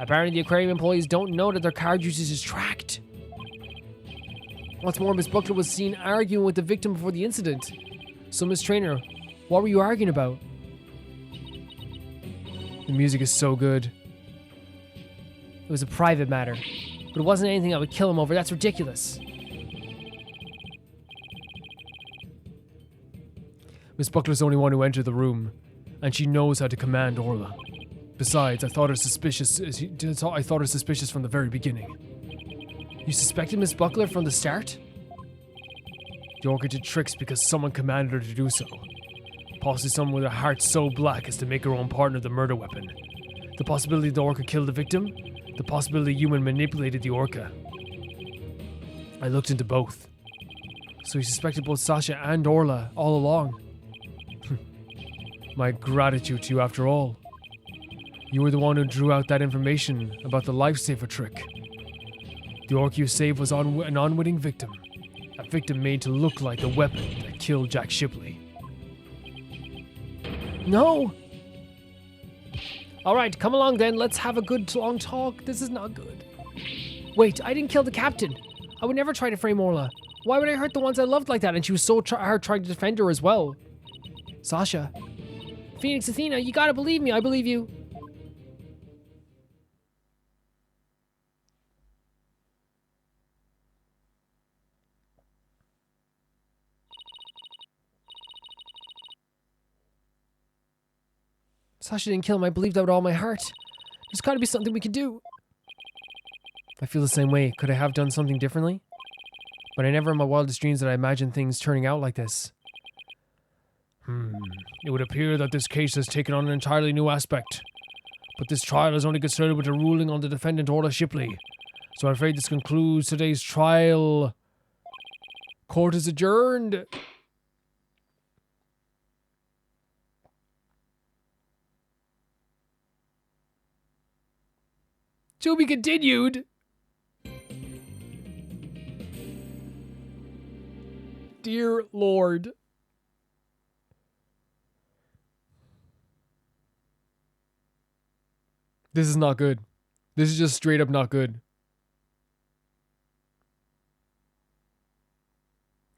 Apparently the aquarium employees don't know that their card usage is tracked. What's more, Miss Buckler was seen arguing with the victim before the incident. So, Miss Trainer, what were you arguing about? The music is so good. It was a private matter, but it wasn't anything I would kill him over. That's ridiculous. Miss Buckler's the only one who entered the room, and she knows how to command Orla. Besides, I thought her suspicious from the very beginning. You suspected Miss Buckler from the start? The orca did tricks because someone commanded her to do so. Possibly someone with a heart so black as to make her own partner the murder weapon. The possibility the orca killed the victim, the possibility a human manipulated the orca. I looked into both. So he suspected both Sasha and Orla all along. My gratitude to you after all. You were the one who drew out that information about the lifesaver trick. The orc you saved was an unwitting victim. A victim made to look like the weapon that killed Jack Shipley. No! Alright, come along then. Let's have a good long talk. This is not good. Wait, I didn't kill the captain. I would never try to frame Orla. Why would I hurt the ones I loved like that? And she was so hard trying to defend her as well. Sasha. Phoenix Athena, you gotta believe me. I believe you. Sasha didn't kill him. I believe that with all my heart. There's got to be something we can do. I feel the same way. Could I have done something differently? But I never in my wildest dreams did I imagine things turning out like this. It would appear that this case has taken on an entirely new aspect. But this trial is only concerned with a ruling on the defendant Orla Shipley. So I'm afraid this concludes today's trial. Court is adjourned. To be continued. Dear Lord. This is not good. This is just straight up not good.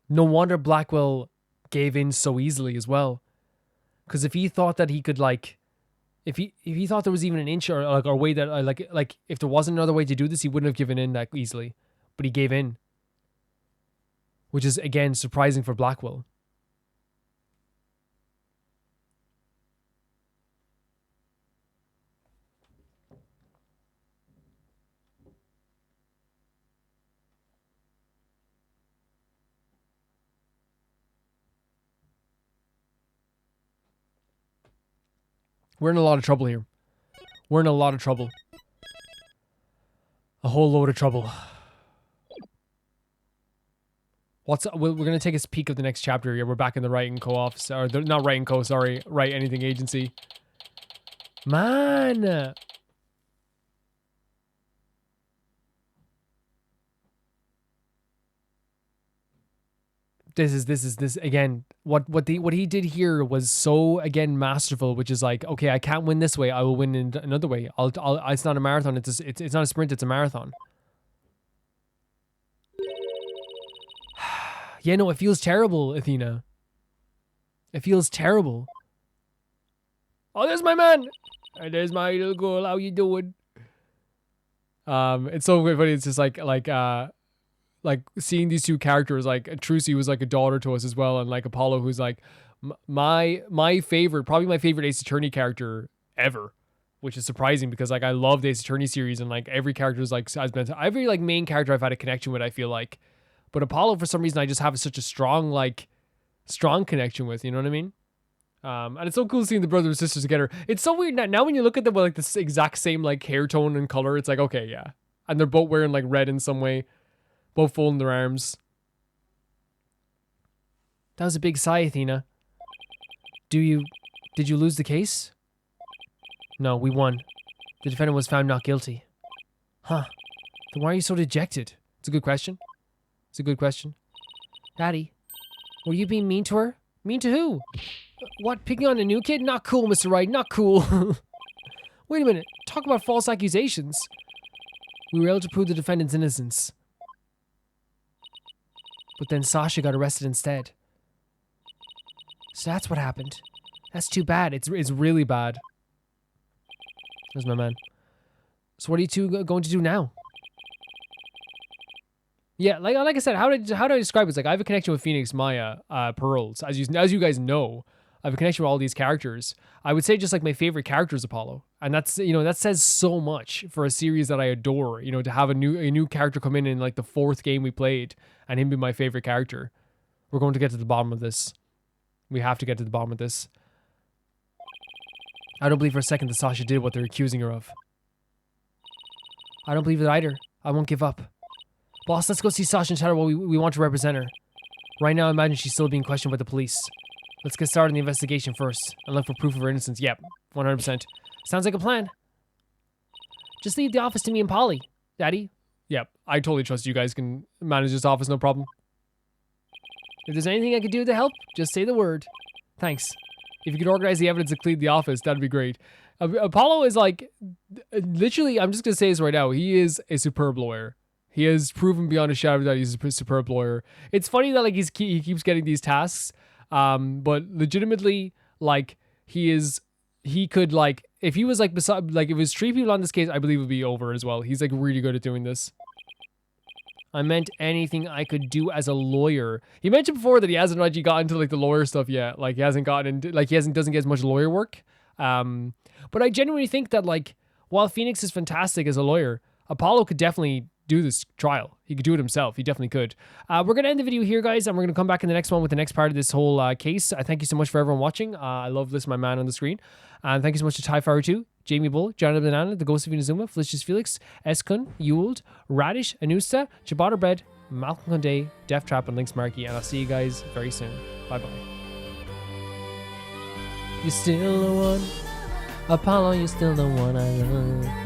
No wonder Blackwell gave in so easily as well. Because if he thought that he could like, if he thought there was even an inch or like a way that like if there wasn't another way to do this, he wouldn't have given in that easily. But he gave in, which is again surprising for Blackwell. We're in a lot of trouble here. We're in a lot of trouble. A whole load of trouble. We're going to take a peek of the next chapter here. We're back in the Wright & Co. office. Or not Wright & Co., sorry. Wright Anything Agency. Man! This again. What he did here was so again masterful, which is like, okay, I can't win this way. I will win in another way. It's not a marathon. It's not a sprint. It's a marathon. Yeah, no, it feels terrible, Athena. It feels terrible. Oh, there's my man. And there's my little girl. How you doing? It's so funny. It's just like seeing these two characters, like Trucy was like a daughter to us as well, and like Apollo, who's like my favorite, probably my favorite Ace Attorney character ever, which is surprising because like I love the Ace Attorney series and like every character is like every like main character I've had a connection with, I feel like, but Apollo for some reason I just have such a strong connection with, you know what I mean? And it's so cool seeing the brothers and sisters together. It's so weird now when you look at them with like this exact same like hair tone and color, it's like, okay, yeah, and they're both wearing like red in some way. Both folding their arms. That was a big sigh, Athena. Did you lose the case? No, we won. The defendant was found not guilty. Huh. Then why are you so dejected? It's a good question. It's a good question. Daddy, were you being mean to her? Mean to who? What, picking on a new kid? Not cool, Mr. Wright, not cool. Wait a minute. Talk about false accusations. We were able to prove the defendant's innocence. But then Sasha got arrested instead. So that's what happened. That's too bad. It's really bad. There's my man. So what are you two going to do now? Yeah, like I said, how do I describe it? It's like I have a connection with Phoenix, Maya, Pearls. As you guys know, I have a connection with all these characters. I would say just like my favorite character is Apollo. And that's, you know, that says so much for a series that I adore, you know, to have a new character come in like the 4th game we played and him be my favorite character. We're going to get to the bottom of this. We have to get to the bottom of this. I don't believe for a second that Sasha did what they're accusing her of. I don't believe it either. I won't give up. Boss, let's go see Sasha and tell her what we want to represent her. Right now, I imagine she's still being questioned by the police. Let's get started on the investigation first and look for proof of her innocence. Yep, 100%. Sounds like a plan. Just leave the office to me and Polly, Daddy. Yep, I totally trust you guys can manage this office, no problem. If there's anything I could do to help, just say the word. Thanks. If you could organize the evidence to clean the office, that'd be great. Apollo is like, literally, I'm just going to say this right now. He is a superb lawyer. He has proven beyond a shadow that he's a superb lawyer. It's funny that like he keeps getting these tasks, but legitimately, like he could like, if he was like beside, like if it was 3 people on this case, I believe it would be over as well. He's like really good at doing this. I meant anything I could do as a lawyer. He mentioned before that he hasn't actually gotten into like the lawyer stuff yet. Like he hasn't gotten into, like doesn't get as much lawyer work. But I genuinely think that, like, while Phoenix is fantastic as a lawyer, Apollo could definitely do this trial. He could do it himself. He definitely could. We're going to end the video here, guys, and we're going to come back in the next one with the next part of this whole case. I thank you so much for everyone watching. I love this, my man on the screen. And thank you so much to Tyfire2, Jamie Bull, John Banana, The Ghost of Inazuma, Felicious Felix, Eskun, Ewald, Radish, Anusta, Ciabatta Bread, Malcolm Conde, Death Trap, and Lynx Markey. And I'll see you guys very soon. Bye-bye. You're still the one. Apollo, you're still the one I love.